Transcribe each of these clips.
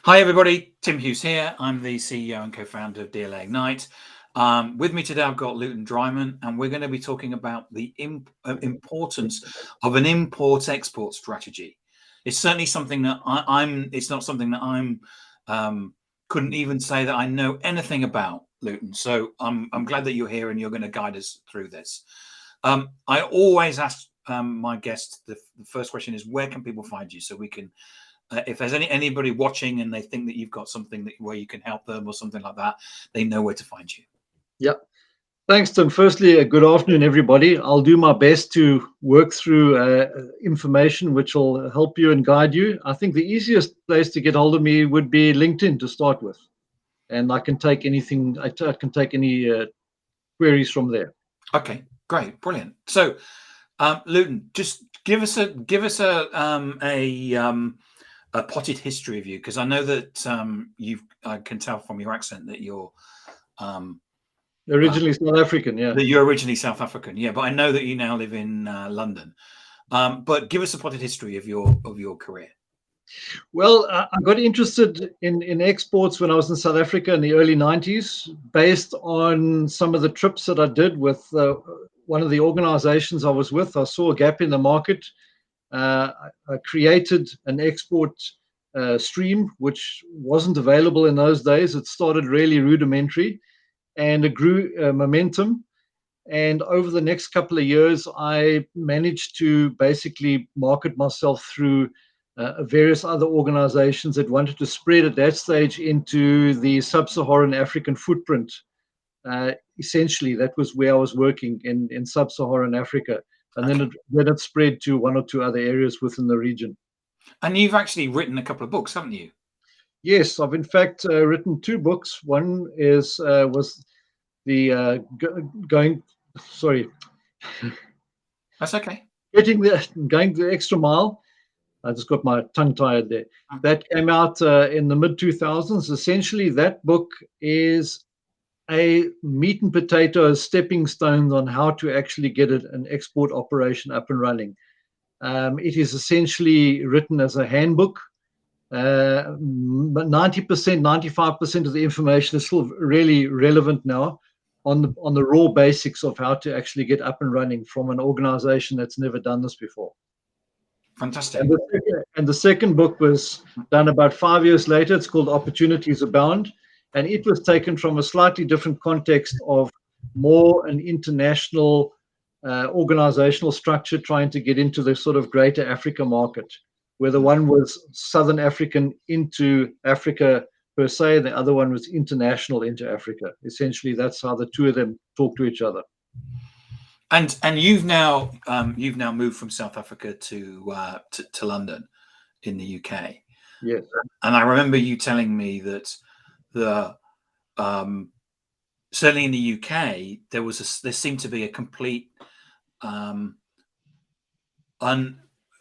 Hi everybody, Tim Hughes here. I'm the CEO and co-founder of DLA Ignite. With me today, I've got Luyton Driman, and we're going to be talking about the importance of an import-export strategy. It's certainly something that it's not something that couldn't even say that I know anything about, Luyton. So I'm glad that you're here and you're going to guide us through this. I always ask my guests, the first question is, where can people find you so we can if there's anybody watching and they think that you've got something where you can help them or something like that, they know where to find you. Yeah. Thanks, Tim. Firstly, good afternoon, everybody. I'll do my best to work through information which will help you and guide you. I think the easiest place to get hold of me would be LinkedIn to start with. And I can take anything, I can take any queries from there. Okay, great, brilliant. So, Luyton, just give us a potted history of you, because I know that I can tell from your accent that you're originally South African, yeah. That you're originally South African, yeah. But I know that you now live in London. But give us a potted history of your career. Well, I got interested in exports when I was in South Africa in the early 90s, based on some of the trips that I did with one of the organizations I was with. I saw a gap in the market. I created an export stream, which wasn't available in those days. It started really rudimentary, and it grew momentum. And over the next couple of years, I managed to basically market myself through various other organizations that wanted to spread at that stage into the sub-Saharan African footprint. Essentially, that was where I was working in sub-Saharan Africa. And then it spread to one or two other areas within the region. And you've actually written a couple of books, haven't you? Yes, I've in fact written two books. One was the going. Sorry. That's okay. Going the extra mile. I just got my tongue tied there. That came out in the mid 2000s. Essentially, that book is a meat and potatoes stepping stones on how to actually get an export operation up and running. It is essentially written as a handbook. But 90%, 95% of the information is still really relevant now on the raw basics of how to actually get up and running from an organization that's never done this before. Fantastic. And the second book was done about 5 years later. It's called Opportunities Abound. And it was taken from a slightly different context of more an international organizational structure trying to get into the sort of greater Africa market, where the one was Southern African into Africa per se, the other one was international into Africa. Essentially, that's how the two of them talk to each other. And you've now moved from South Africa to London in the UK. Yes. And I remember you telling me that certainly in the UK there seemed to be a complete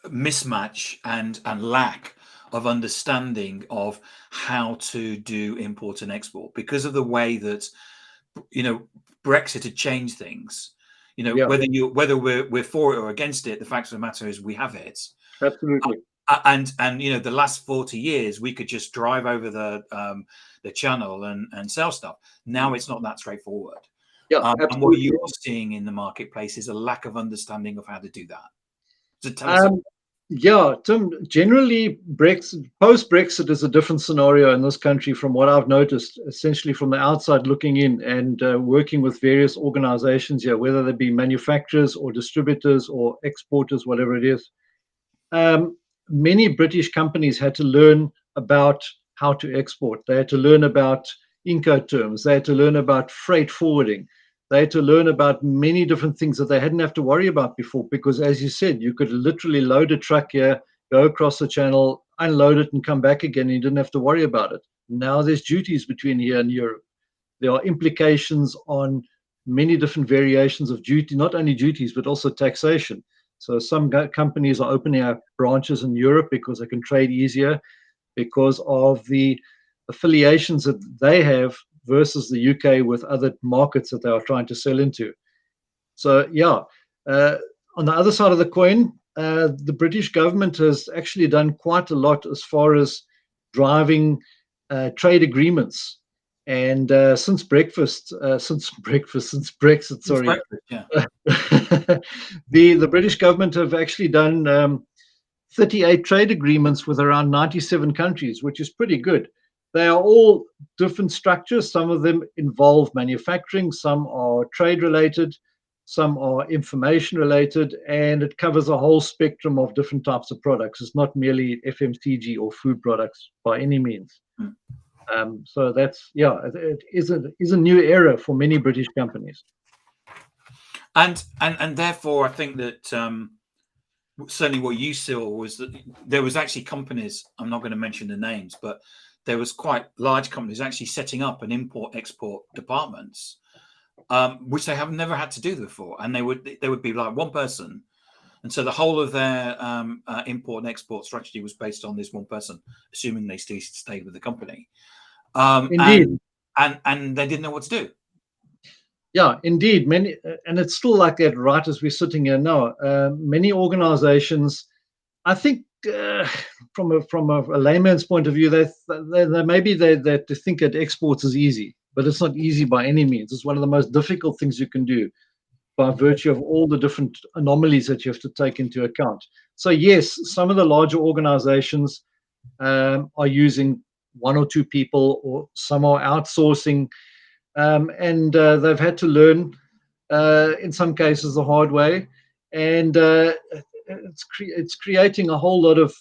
mismatch and lack of understanding of how to do import and export because of the way that Brexit had changed things. Whether we're for it or against it, the fact of the matter is we have it. Absolutely. And the last 40 years we could just drive over the channel and sell stuff. Now it's not that straightforward. Yeah, and what you're seeing in the marketplace is a lack of understanding of how to do that. So tell us. Yeah, Tim, generally post-Brexit is a different scenario in this country from what I've noticed, essentially from the outside looking in and working with various organizations here, whether they be manufacturers or distributors or exporters, whatever it is. Many British companies had to learn about how to export. They had to learn about Incoterms. They had to learn about freight forwarding. They had to learn about many different things that they hadn't have to worry about before, because as you said, you could literally load a truck here, go across the channel, unload it and come back again. And you didn't have to worry about it. Now there's duties between here and Europe. There are implications on many different variations of duty, not only duties, but also taxation. So some companies are opening up branches in Europe because they can trade easier because of the affiliations that they have versus the UK with other markets that they are trying to sell into. So yeah, on the other side of the coin, the British government has actually done quite a lot as far as driving trade agreements. And since Brexit, It's sorry, breakfast, yeah. the British government have actually done 38 trade agreements with around 97 countries, which is pretty good. They are all different structures. Some of them involve manufacturing, some are trade related, some are information related, and it covers a whole spectrum of different types of products. It's not merely FMCG or food products by any means. Mm. So that's, yeah, it is a new era for many British companies. And therefore, I think that certainly what you saw was that there was actually companies, I'm not going to mention the names, but there was quite large companies actually setting up an import-export departments, which they have never had to do before. And they would be like one person. And so the whole of their import and export strategy was based on this one person, assuming they still stayed with the company. Indeed. And they didn't know what to do. Yeah, indeed. Many, and it's still like that right as we're sitting here now. Many organizations, I think, from a layman's point of view, they think that exports is easy, but it's not easy by any means. It's one of the most difficult things you can do by virtue of all the different anomalies that you have to take into account. So yes, some of the larger organizations are using one or two people, or some are outsourcing. And they've had to learn, in some cases, the hard way, and it's creating a whole lot of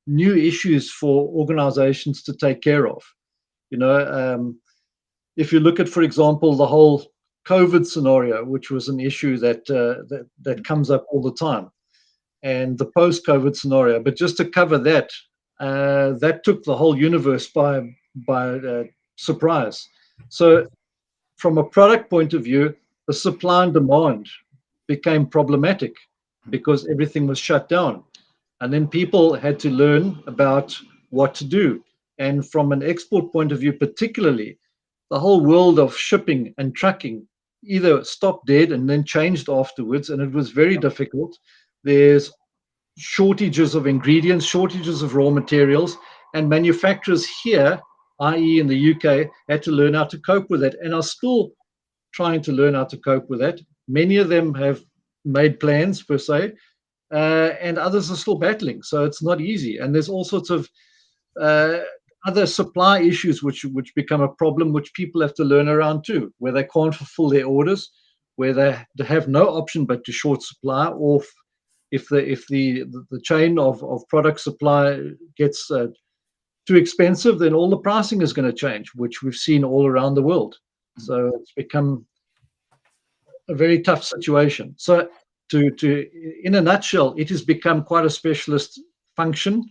new issues for organizations to take care of. You know, if you look at, for example, the whole COVID scenario, which was an issue that comes up all the time, and the post-COVID scenario. But just to cover that, that took the whole universe by surprise. So from a product point of view, the supply and demand became problematic because everything was shut down. And then people had to learn about what to do. And from an export point of view, particularly, the whole world of shipping and trucking either stopped dead and then changed afterwards. And it was very difficult. There's shortages of ingredients, shortages of raw materials, and manufacturers here, i.e., in the UK, had to learn how to cope with it and are still trying to learn how to cope with that. Many of them have made plans per se, and others are still battling. So it's not easy. And there's all sorts of other supply issues which become a problem, which people have to learn around too, where they can't fulfill their orders, where they have no option but to short supply, or if the chain of product supply gets too expensive, then all the pricing is going to change, which we've seen all around the world. So it's become a very tough situation. So in a nutshell, it has become quite a specialist function,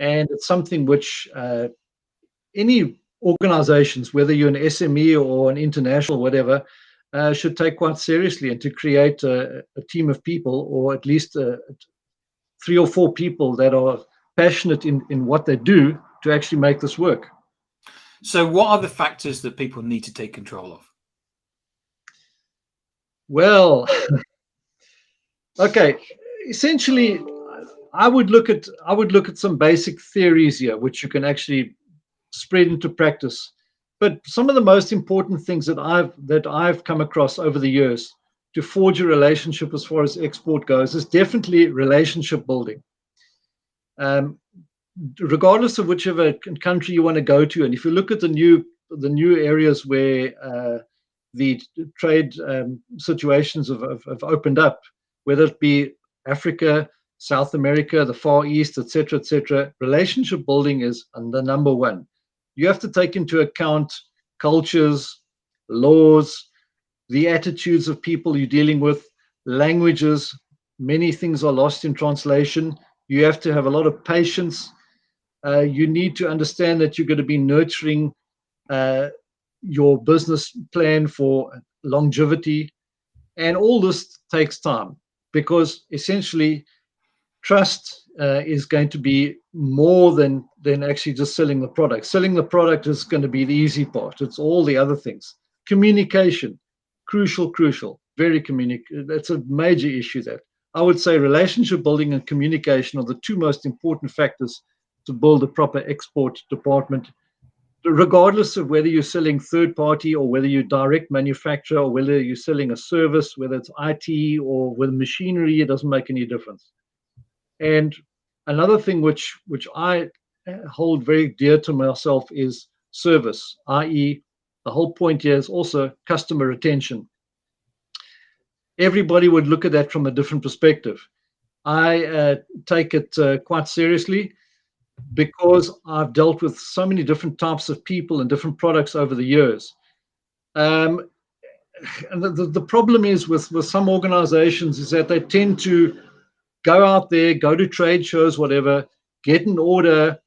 and it's something which any organizations, whether you're an SME or an international, whatever, should take quite seriously, and to create a team of people, or at least 3 or 4 people that are passionate in what they do to actually make this work. So what are the factors that people need to take control of? Well, okay, essentially, I would look at some basic theories here, which you can actually spread into practice. But some of the most important things that I've come across over the years to forge a relationship as far as export goes is definitely relationship building. Regardless of whichever country you want to go to, and if you look at the new areas where the trade situations have opened up, whether it be Africa, South America, the Far East, etc., relationship building is the number one. You have to take into account cultures, laws, the attitudes of people you're dealing with, languages. Many things are lost in translation. You have to have a lot of patience. You need to understand that you're going to be nurturing your business plan for longevity. And all this takes time, because essentially trust is going to be more than actually just selling the product. Selling the product is going to be the easy part. It's all the other things. Communication, crucial, very That's a major issue there. I would say relationship building and communication are the two most important factors to build a proper export department regardless of whether you're selling third party or whether you're direct manufacturer or whether you're selling a service, whether it's IT or with machinery, it doesn't make any difference. And another thing which I hold very dear to myself is service, i.e., the whole point here is also customer retention. Everybody would look at that from a different perspective. I take it quite seriously because I've dealt with so many different types of people and different products over the years. And the problem is with some organizations is that they tend to go out there, go to trade shows, whatever, get an order,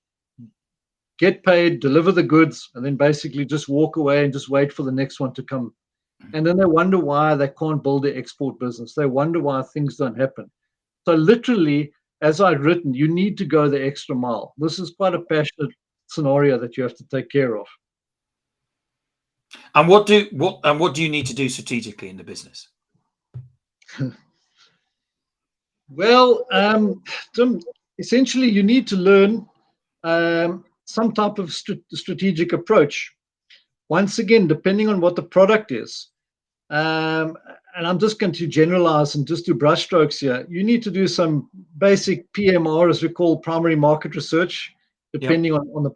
get paid, deliver the goods, and then basically just walk away and just wait for the next one to come. And then they wonder why they can't build their export business. They wonder why things don't happen. So literally, as I've written, you need to go the extra mile. This is quite a passionate scenario that you have to take care of. And what do you need to do strategically in the business? Well, Tim, essentially, you need to learn some type of strategic approach. Once again, depending on what the product is, and I'm just going to generalize and just do brushstrokes here. You need to do some basic PMR, as we call primary market research, depending on the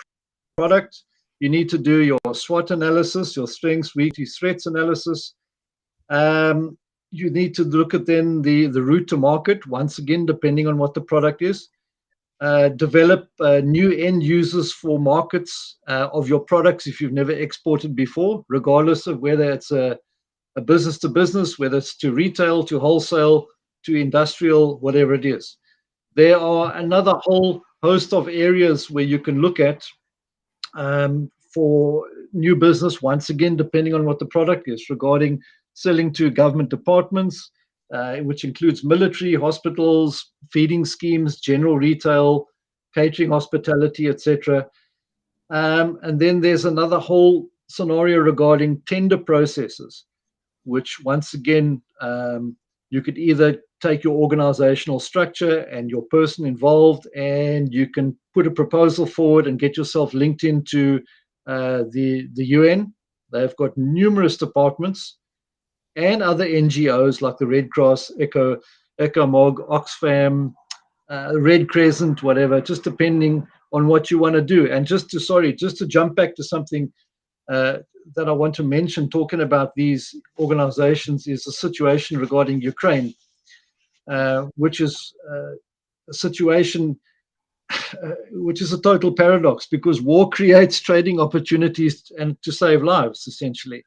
product. You need to do your SWOT analysis, your strengths, weaknesses, threats analysis. You need to look at then the route to market, once again, depending on what the product is. Develop new end users for markets of your products if you've never exported before, regardless of whether it's a business to business, whether it's to retail, to wholesale, to industrial, whatever it is. There are another whole host of areas where you can look at for new business, once again, depending on what the product is, regarding selling to government departments, which includes military, hospitals, feeding schemes, general retail, catering, hospitality, etc. And then there's another whole scenario regarding tender processes, which once again, you could either take your organizational structure and your person involved, and you can put a proposal forward and get yourself linked into the UN. They've got numerous departments and other NGOs like the Red Cross, ECOMOG, Oxfam, Red Crescent, whatever, just depending on what you want to do. And just to jump back to something that I want to mention, talking about these organizations, is the situation regarding Ukraine, which is a situation which is a total paradox, because war creates trading opportunities and to save lives, essentially.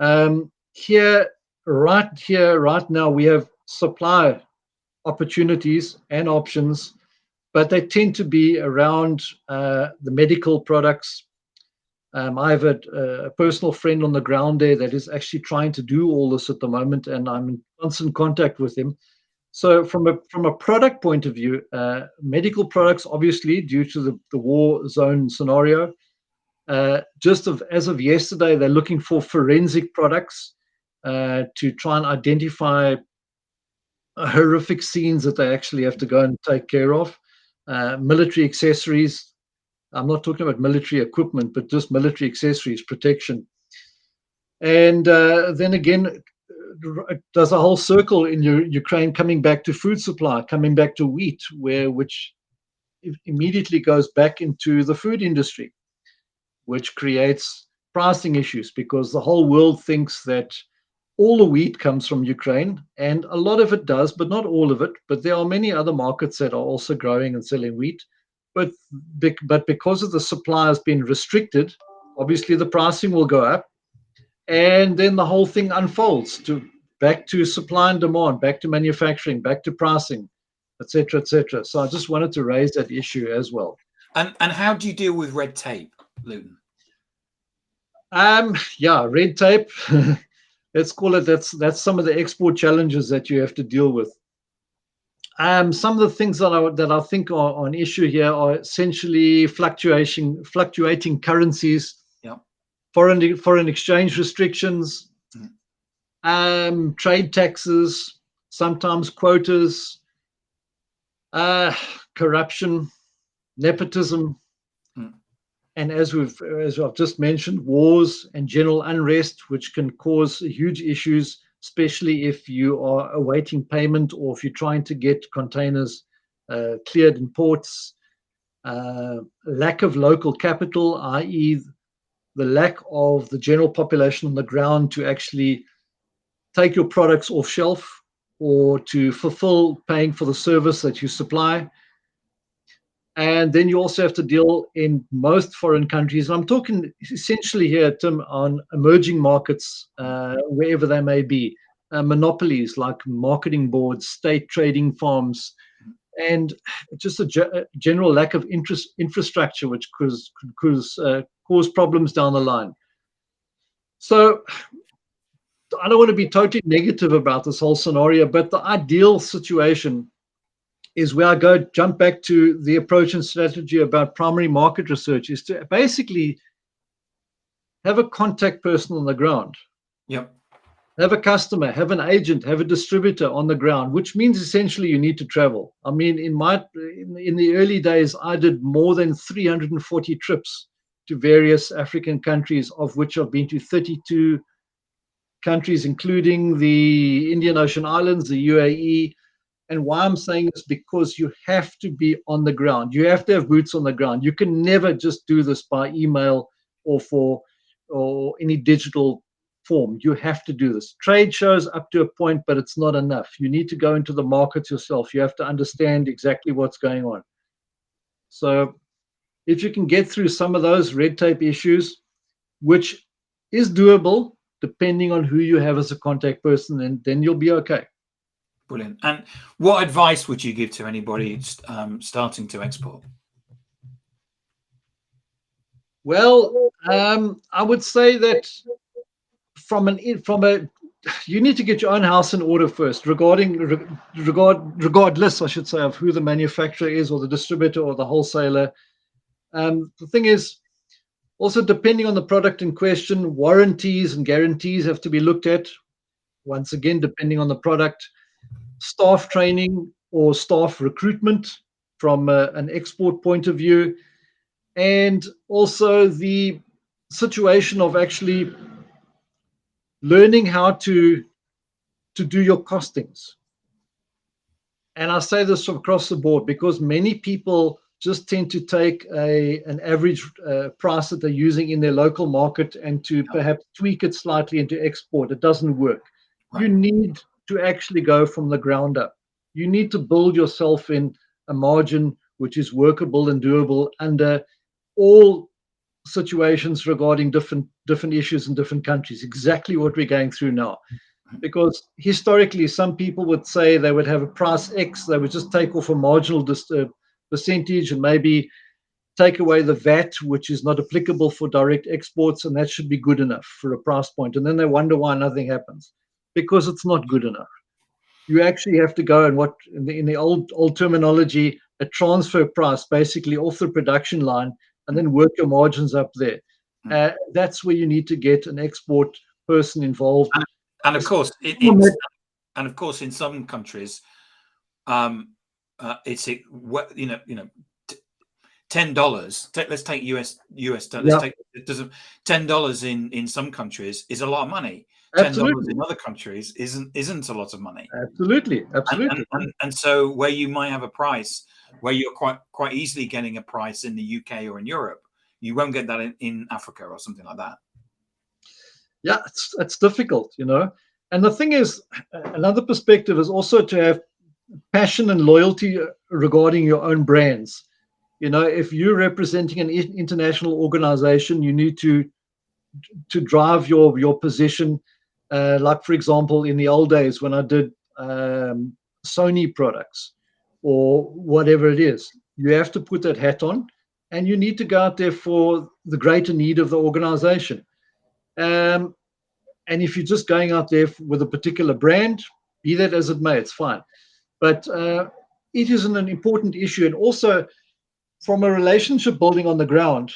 Right now, we have supply opportunities and options, but they tend to be around the medical products. I have a personal friend on the ground there that is actually trying to do all this at the moment, and I'm in constant contact with him. So from a product point of view, medical products, obviously, due to the war zone scenario, as of yesterday, they're looking for forensic products to try and identify horrific scenes that they actually have to go and take care of. Military accessories. I'm not talking about military equipment, but just military accessories, protection. And then again, there's a whole circle in Ukraine coming back to food supply, coming back to wheat, which immediately goes back into the food industry, which creates pricing issues, because the whole world thinks that all the wheat comes from Ukraine, and a lot of it does, but not all of it. But there are many other markets that are also growing and selling wheat. But because of the supply has been restricted, obviously the pricing will go up, and then the whole thing unfolds back to supply and demand, back to manufacturing, back to pricing, etc., etc. So I just wanted to raise that issue as well. And how do you deal with red tape, Luyton? Red tape. Let's call it that's some of the export challenges that you have to deal with. Some of the things that I think are an issue here are essentially fluctuating currencies, foreign exchange restrictions, trade taxes, sometimes quotas, corruption, nepotism, And as I've just mentioned, wars and general unrest, which can cause huge issues, especially if you are awaiting payment or if you're trying to get containers cleared in ports. Lack of local capital, i.e., the lack of the general population on the ground to actually take your products off shelf or to fulfill paying for the service that you supply. And then you also have to deal in most foreign countries. I'm talking essentially here, Tim, on emerging markets, wherever they may be, monopolies like marketing boards, state trading farms, and just a general lack of infrastructure, which could cause problems down the line. So I don't want to be totally negative about this whole scenario, but the ideal situation is where I jump back to the approach and strategy about primary market research, is to basically have a contact person on the ground. Yep. Have a customer, have an agent, have a distributor on the ground, which means essentially you need to travel. I mean, in the early days, I did more than 340 trips to various African countries, of which I've been to 32 countries, including the Indian Ocean Islands, the UAE. And why I'm saying this, because you have to be on the ground. You have to have boots on the ground. You can never just do this by email or any digital form. You have to do this. Trade shows up to a point, but it's not enough. You need to go into the markets yourself. You have to understand exactly what's going on. So if you can get through some of those red tape issues, which is doable depending on who you have as a contact person, then you'll be okay. Brilliant. And what advice would you give to anybody starting to export? Well, I would say that you need to get your own house in order first, regardless, I should say, of who the manufacturer is or the distributor or the wholesaler. The thing is, also depending on the product in question, warranties and guarantees have to be looked at. Once again, depending on the product, staff training or staff recruitment from an export point of view, and also the situation of actually learning how to do your costings. And I say this from across the board because many people just tend to take an average price that they're using in their local market and to perhaps tweak it slightly into export. It doesn't work. Right. You need to actually go from the ground up. You need to build yourself in a margin which is workable and doable under all situations regarding different issues in different countries. Exactly what we're going through now. Because historically, some people would say they would have a price X, they would just take off a marginal percentage and maybe take away the VAT, which is not applicable for direct exports, and that should be good enough for a price point. And then they wonder why nothing happens, because it's not good enough. You actually have to go and what in the old terminology, a transfer price, basically off the production line, and then work your margins up there. That's where you need to get an export person involved. And of course, in some countries, it's $10. Let's take US. Let's take $10 in some countries is a lot of money. $10 in other countries isn't a lot of money. Absolutely. And so where you might have a price where you're quite easily getting a price in the UK or in Europe, you won't get that in Africa or something like that. Yeah, it's difficult, And the thing is, another perspective is also to have passion and loyalty regarding your own brands. If you're representing an international organization, you need to drive your position. Like, for example, in the old days when I did Sony products or whatever it is, you have to put that hat on and you need to go out there for the greater need of the organization. And if you're just going out there with a particular brand, be that as it may, it's fine. But it is an important issue. And also from a relationship building on the ground,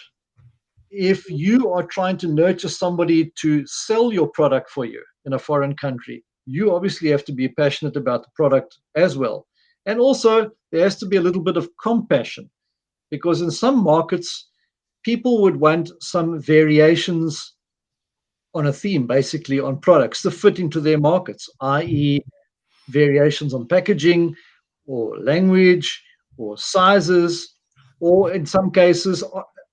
if you are trying to nurture somebody to sell your product for you in a foreign country, you obviously have to be passionate about the product as well. And also there has to be a little bit of compassion, because in some markets, people would want some variations on a theme, basically on products to fit into their markets, i.e., variations on packaging or language or sizes, or in some cases,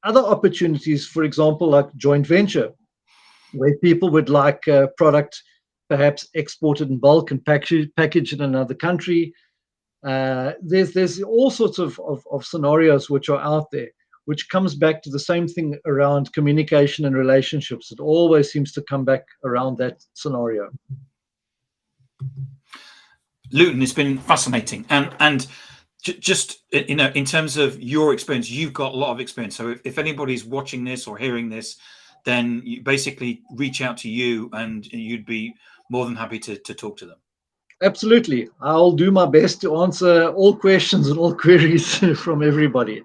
other opportunities, for example, like joint venture, where people would like a product perhaps exported in bulk and packaged in another country. There's all sorts of scenarios which are out there, which comes back to the same thing around communication and relationships. It always seems to come back around that scenario. Luyton, it's been fascinating, and just in terms of your experience, you've got a lot of experience. So if anybody's watching this or hearing this, then you basically reach out to you, and you'd be more than happy to talk to them. Absolutely, I'll do my best to answer all questions and all queries from everybody.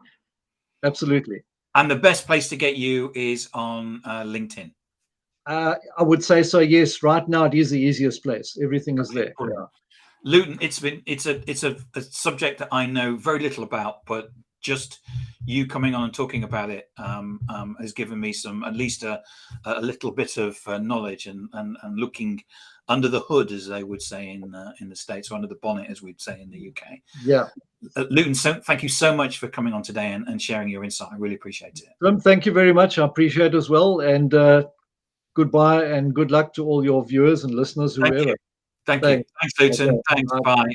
Absolutely. And the best place to get you is on LinkedIn. I would say so. Yes, right now it is the easiest place. Everything is there. Yeah. Luyton, it's a subject that I know very little about, but just you coming on and talking about it has given me at least a little bit of knowledge and looking under the hood, as they would say in the States, or under the bonnet, as we'd say in the UK. Yeah. Luyton, thank you so much for coming on today and sharing your insight. I really appreciate it. Tim, thank you very much. I appreciate it as well. And goodbye and good luck to all your viewers and listeners, whoever. Thank you. Thanks, Luyton. Thanks. Bye.